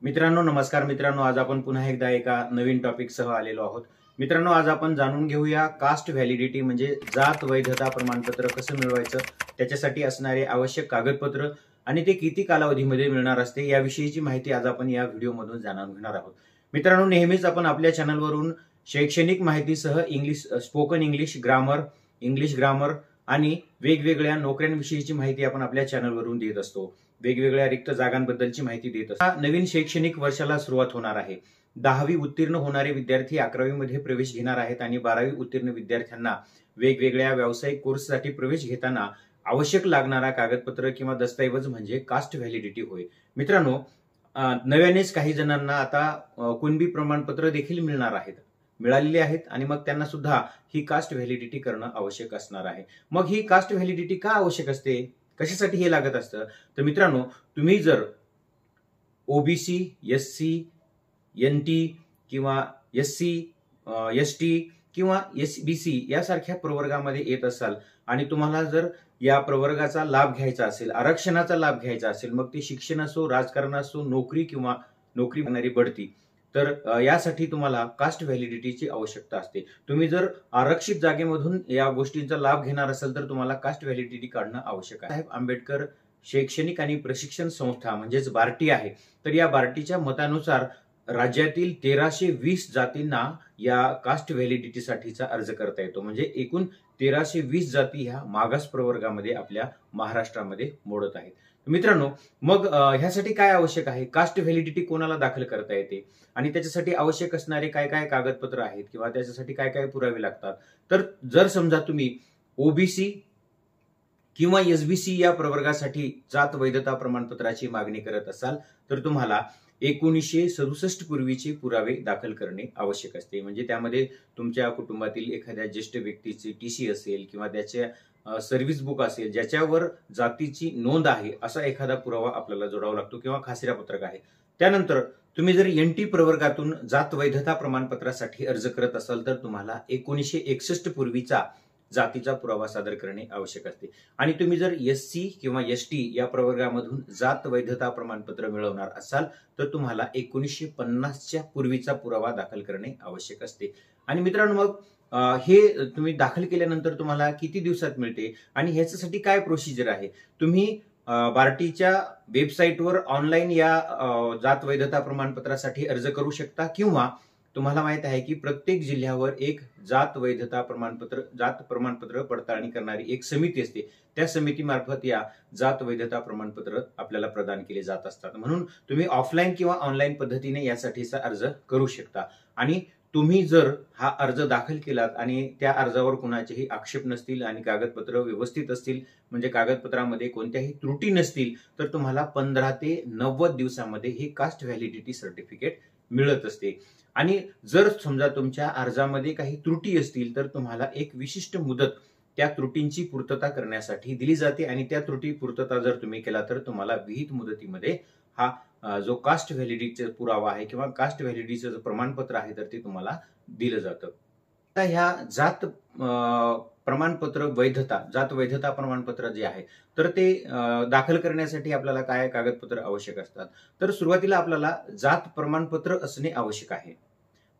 मित्रांनो नमस्कार मित्रांनो, आज आपण पुन्हा एकदा एका नवीन टॉपिक सह आलेलो आहोत। मित्रांनो, आज आपण जाणून घेऊया कास्ट व्हॅलिडिटी म्हणजे जात वैधता प्रमाणपत्र कसं मिळवायचं, त्याच्यासाठी असणारे आवश्यक कागदपत्र आणि ते किती कालावधीमध्ये मिळणार असते याविषयीची माहिती आज आपण या व्हिडिओमधून जाणून घेणार आहोत। मित्रांनो, नेहमीच आपण आपल्या चॅनलवरून शैक्षणिक माहितीसह स्पोकन इंग्लिश ग्रामर आणि वेगवेगळ्या नोकऱ्यांविषयीची माहिती आपण आपल्या चॅनलवरून देत असतो। वेगवेगळ्या रिक्त जागांबद्दलची माहिती देत असतो। नवीन शैक्षणिक वर्षाला सुरुवात होणार आहे। 10वी उत्तीर्ण होणारे विद्यार्थी 11वी मध्ये प्रवेश घेणार आहेत आणि 12वी उत्तीर्ण विद्यार्थ्यांना वेगवेगळ्या व्यावसायिक कोर्ससाठी प्रवेश घेताना आवश्यक लागणारा कागदपत्र किंवा दस्तऐवज म्हणजे कास्ट व्हॅलिडिटी होय। मित्रांनो, नव्यानेच काही जणांना आता कुणबी प्रमाणपत्र देखील मिळालेले आहेत आणि मग त्यांना सुद्धा ही कास्ट व्हॅलिडिटी करणं आवश्यक असणार आहे। मग ही कास्ट व्हॅलिडिटी का आवश्यक असते, कशासाठी हे लागत असतं? तर मित्रांनो, तुम्ही जर ओबीसी, एससी, एनटी किंवा एससी, एसटी किंवा एसबीसी यासारख्या प्रवर्गामध्ये येत असाल आणि तुम्हाला जर या प्रवर्गाचा लाभ घ्यायचा असेल, आरक्षणाचा लाभ घ्यायचा असेल, मग ते शिक्षण असो, राजकारण असो, नोकरी किंवा नोकरी मिळणारी बढती, तर यासाठी तुम्हाला कास्ट व्हॅलिडिटीची आवश्यकता असते। तुम्ही जर आरक्षित जागेमधून या गोष्टींचा लाभ घेणार असाल तर तुम्हाला कास्ट व्हॅलिडिटी काढणं आवश्यक आहे। साहेब आंबेडकर शैक्षणिक आणि प्रशिक्षण संस्था म्हणजेच बार्टी आहे, तर या बार्टीच्या मतानुसार राज्यातील 1320 जातींना या कास्ट व्हॅलिडिटीसाठीचा अर्ज करता येतो। म्हणजे एकूण 1320 जाती ह्या मागास प्रवर्गामध्ये आपल्या महाराष्ट्रामध्ये मोडत आहेत। मित्रांनो, मग ह्यासाठी काय आवश्यक आहे, कास्ट व्हॅलिडिटी कोणाला दाखल करता येते आणि त्याच्यासाठी आवश्यक असणारे काय काय कागदपत्र आहेत किंवा त्याच्यासाठी काय काय पुरावे लागतात? तर जर समजा तुम्ही ओबीसी किंवा एसबीसी या प्रवर्गासाठी जात वैधता प्रमाणपत्राची मागणी करत असाल तर तुम्हाला 1967 पूर्वीचे पुरावे दाखल करणे आवश्यक असते। म्हणजे त्यामध्ये तुमच्या कुटुंबातील एखाद्या ज्येष्ठ व्यक्तीची टीसी असेल किंवा त्याच्या सर्व्हिस बुक असेल ज्याच्यावर जातीची नोंद आहे असा एखादा पुरावा आपल्याला जोडावा लागतो किंवा खासरी पत्रक आहे। त्यानंतर तुम्ही जर एनटी प्रवर्गातून जात वैधता प्रमाणपत्रासाठी अर्ज करत असाल तर तुम्हाला 1961 पूर्वीचा जातीचा पुरावा सादर करणे आवश्यक असते। आणि तुम्ही जर एससी किंवा एसटी या प्रवर्गामधून जात वैधता प्रमाणपत्र मिळवणार असाल तर तुम्हाला 1950च्या पूर्वीचा पुरावा दाखल करणे आवश्यक असते। आणि मित्रांनो, मग हे तुम्ही दाखल केल्यानंतर तुम्हाला किती दिवसात मिळते आणि ह्याच्यासाठी काय प्रोसिजर आहे? तुम्ही बार्टीच्या वेबसाईटवर ऑनलाईन या जात वैधता प्रमाणपत्रासाठी अर्ज करू शकता किंवा तुम्हाला माहित आहे की प्रत्येक जिल्ह्यावर एक जात प्रमाणपत्र पडताळणी करणारी एक समिती असते। त्या समितीमार्फत या जात वैधता प्रमाणपत्र आपल्याला प्रदान केले जात असतात। म्हणून तुम्ही ऑफलाईन किंवा ऑनलाईन पद्धतीने यासाठीचा अर्ज करू शकता। आणि तुम्ही जर हा अर्ज दाखल केलात आणि त्या अर्जावर कुणाचेही आक्षेप नसतील आणि कागदपत्र व्यवस्थित असतील, म्हणजे कागदपत्रामध्ये कोणत्याही त्रुटी नसतील, तर तुम्हाला 15 ते 90 दिवसामध्ये हे कास्ट व्हॅलिडिटी सर्टिफिकेट मिळत असते। आणि जर समजा तुमच्या अर्जामध्ये काही त्रुटी असतील तर तुम्हाला एक विशिष्ट मुदत त्या त्रुटींची पूर्तता करण्यासाठी दिली जाते आणि त्या त्रुटी पूर्तता जर तुम्ही केला तर तुम्हाला विहित मुदतीमध्ये हा जो कास्ट व्हॅलिडिटीचा पुरावा आहे किंवा कास्ट व्हॅलिडिटीचं प्रमाणपत्र आहे तर ते तुम्हाला दिलं जातं। आता ह्या जात वैधता प्रमाणपत्र जे आहे तर ते दाखल करण्यासाठी आपल्याला काय कागदपत्र आवश्यक असतात? तर सुरुवातीला आपल्याला जात प्रमाणपत्र असणे आवश्यक आहे।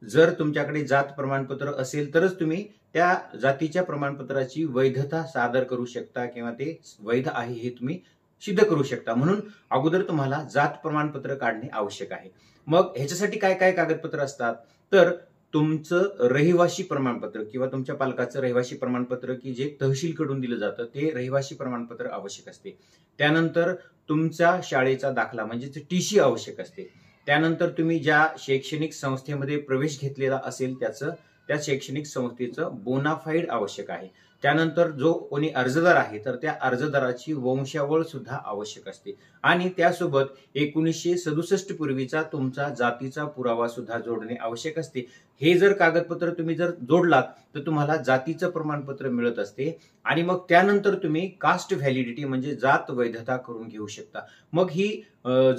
जर तुमच्याकडे जात प्रमाणपत्र असेल तरच तुम्ही त्या जातीच्या प्रमाणपत्राची वैधता सादर करू शकता किंवा ते वैध आहे हे तुम्ही सिद्ध करू शकता। म्हणून अगोदर तुम्हाला जात प्रमाणपत्र काढणे आवश्यक आहे। मग ह्याच्यासाठी काय काय कागदपत्र असतात? तर तुमचं रहिवासी प्रमाणपत्र किंवा तुमच्या पालकाचं रहिवासी प्रमाणपत्र की जे तहसीलकडून दिलं जातं ते रहिवासी प्रमाणपत्र आवश्यक असते। त्यानंतर तुमच्या शाळेचा दाखला म्हणजे टीसी आवश्यक असते। त्यानंतर तुम्ही ज्या शैक्षणिक संस्थेमध्ये प्रवेश घेतलेला असेल त्या शैक्षणिक संस्थेचं बोनाफाईड आवश्यक आहे। त्यानंतर जो कोणी अर्जदार आहे तर त्या अर्जदाराची वंशावळ सुद्धा आवश्यक असते आणि त्यासोबत 1967 पूर्वीचा तुमचा जातीचा पुरावा सुद्धा जोडणे आवश्यक असते। हे जर कागदपत्र तुम्ही जर जोडलात तर तुम्हाला जातीचं प्रमाणपत्र मिळत असते आणि मग त्यानंतर तुम्ही कास्ट व्हॅलिडिटी म्हणजे जात वैधता करून घेऊ शकता। मग ही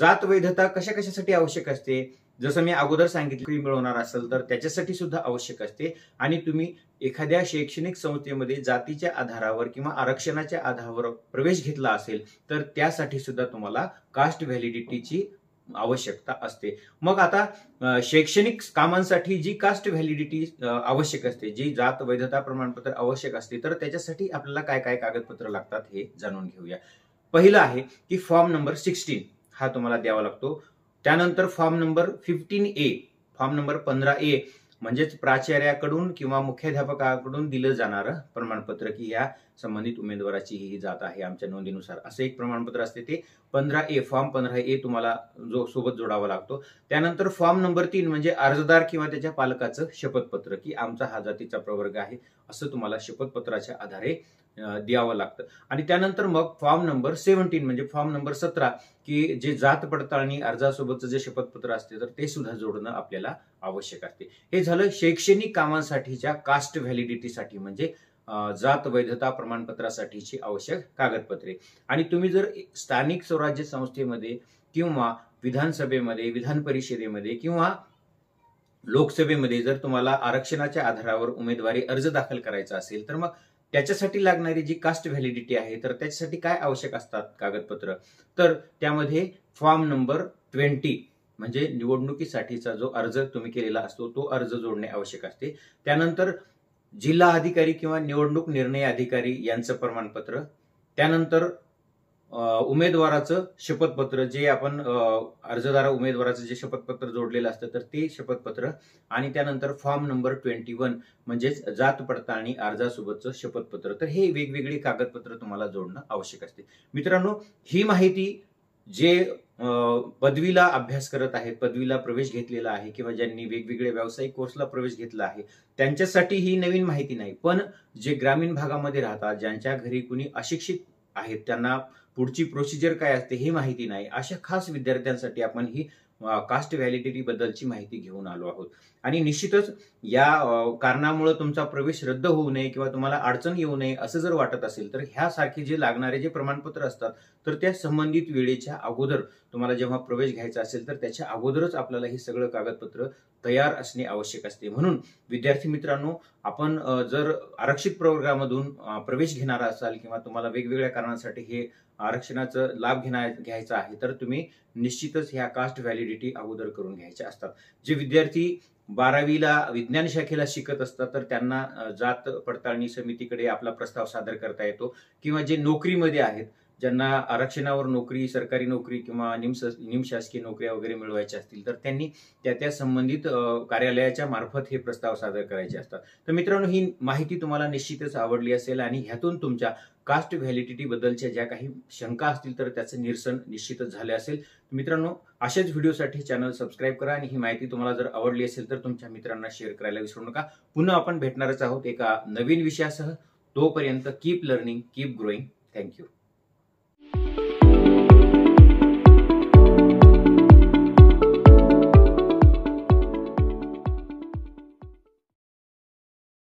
जात वैधता कशासाठी आवश्यक असते? जसं मी अगोदर सांगितलं, मिळवणार असेल तर त्याच्यासाठी सुद्धा आवश्यक असते। आणि तुम्ही एखाद्या शैक्षणिक संस्थेमध्ये जातीच्या आधारावर किंवा आरक्षणाच्या आधारावर प्रवेश घेतला असेल तर त्यासाठी सुद्धा तुम्हाला कास्ट व्हॅलिडिटीची आवश्यकता असते. मग आता शैक्षणिक कामांसाठी जी कास्ट व्हॅलिडिटी आवश्यक असते, जी जात वैधता प्रमाणपत्र आवश्यक असते, तर त्याच्यासाठी आपल्याला काय काय कागदपत्र लागतात हे जाणून घेऊया. पहिलं आहे की फॉर्म नंबर 16 हा तुम्हाला द्यावा लागतो. त्यानंतर form number 15A, form number 15A म्हणजेच प्राचार्याकडून किंवा मुख्याध्यापकाकडून दिलं जाणारं प्रमाणपत्र की या संबंधित उमेदवाराची ही जात आहे आमच्या नोंदीनुसार, असं एक प्रमाणपत्र असते. ते 15A, फॉर्म 15A तुम्हाला सोबत जोडावा लागतो. त्यानंतर फॉर्म नंबर 3 म्हणजे अर्जदार किंवा त्याच्या पालकाचं शपथपत्र की आमचा हा जातीचा प्रवर्ग आहे, असं तुम्हाला शपथपत्राच्या आधारे द्यावं लागतं. आणि त्यानंतर मग फॉर्म नंबर 17 म्हणजे फॉर्म नंबर 17 की जे जात पडताळणी अर्जासोबतचं जे शपथपत्र असते तर ते सुद्धा जोडणं आपल्याला आवश्यक असते. हे झालं शैक्षणिक कामांसाठीच्या कास्ट व्हॅलिडिटीसाठी म्हणजे जात वैधता प्रमाणपत्रासाठीची आवश्यक कागदपत्रे. आणि तुम्ही जर स्थानिक स्वराज्य संस्थेमध्ये किंवा विधानसभेमध्ये, विधान परिषदेमध्ये किंवा लोकसभेमध्ये जर तुम्हाला आरक्षणाच्या आधारावर उमेदवारी अर्ज दाखल करायचा असेल तर मग त्याच्यासाठी लागणारी जी कास्ट व्हॅलिडिटी आहे तर त्याच्यासाठी काय आवश्यक असतात कागदपत्र, तर त्यामध्ये फॉर्म नंबर 20 म्हणजे निवडणुकीसाठीचा जो अर्ज तुम्ही केलेला असतो तो अर्ज जोडणे आवश्यक असते. त्यानंतर जिल्हा अधिकारी किंवा निवडणूक निर्णय अधिकारी यांचं प्रमाणपत्र, त्यानंतर उमेदवाराचं शपथपत्र जे आपण अर्जदार उमेदवाराचं जे शपथपत्र जोडलेलं असतं तर ते शपथपत्र, आणि त्यानंतर फॉर्म नंबर 21 म्हणजेच जात पडताळणी अर्जासोबतचं शपथपत्र. तर हे वेगवेगळी कागदपत्र तुम्हाला जोडणं आवश्यक असते. मित्रांनो, ही माहिती जे पदवीला अभ्यास करत आहेत, पदवीला प्रवेश घेतलेला आहे किंवा ज्यांनी वेगवेगळ्या व्यावसायिक कोर्सला प्रवेश घेतला आहे त्यांच्यासाठी ही नवीन माहिती नाही. पण जे ग्रामीण भागामध्ये राहतात, ज्यांच्या घरी कुणी अशिक्षित आहेत, त्यांना पुढची प्रोसिजर काय असते हे माहिती नाही, अशा खास विद्यार्थ्यांसाठी आपण ही कास्ट व्हॅलिडिटी बद्दलची माहिती घेऊन आलो आहोत. आणि निश्चितच या कारणामुळे तुमचा प्रवेश रद्द होऊ नये किंवा तुम्हाला अडचण येऊ नये असं जर वाटत असेल तर ह्यासारखे जे लागणारे जे प्रमाणपत्र असतात तर त्या संबंधित वेळेच्या अगोदर तुम्हाला जेव्हा प्रवेश घ्यायचा असेल तर त्याच्या अगोदरच आपल्याला हे सगळं कागदपत्र तयार असणे आवश्यक असते. म्हणून विद्यार्थी मित्रांनो, आपण जर आरक्षित प्रवर्गामधून प्रवेश घेणारा असाल किंवा तुम्हाला वेगवेगळ्या कारणांसाठी हे आरक्षणाचा लाभ घ्यायचा आहे तर तुम्ही निश्चितच ह्या कास्ट व्हॅलिडिटी अगोदर करून घ्यायच्या असतात. जे विद्यार्थी 12वीला विज्ञान शाखेला शिकत असतात तर त्यांना जात पडताळणी समितीकडे आपला प्रस्ताव सादर करता येतो, किंवा जे नोकरीमध्ये आहेत, ज्यांना आरक्षणावर नोकरी, सरकारी नोकरी किंवा निमशासकीय नोकऱ्या वगैरे मिळवायच्या असतील तर त्यांनी त्या संबंधित कार्यालयाच्या मार्फत हे प्रस्ताव सादर करायचे असतात. तर मित्रांनो, ही माहिती तुम्हाला निश्चितच आवडली असेल आणि ह्यातून तुमच्या कास्ट व्हॅलिडिटी बद्दलच्या ज्या काही शंका असतील तर त्याचं निरसन निश्चितच झाले असेल. मित्रांनो, अशाच व्हिडिओसाठी चॅनल सबस्क्राईब करा आणि ही माहिती तुम्हाला जर आवडली असेल तर तुमच्या मित्रांना शेअर करायला विसरू नका. पुन्हा आपण भेटणारच आहोत एका नवीन विषयासह. तोपर्यंत keep learning, keep growing. Thank you.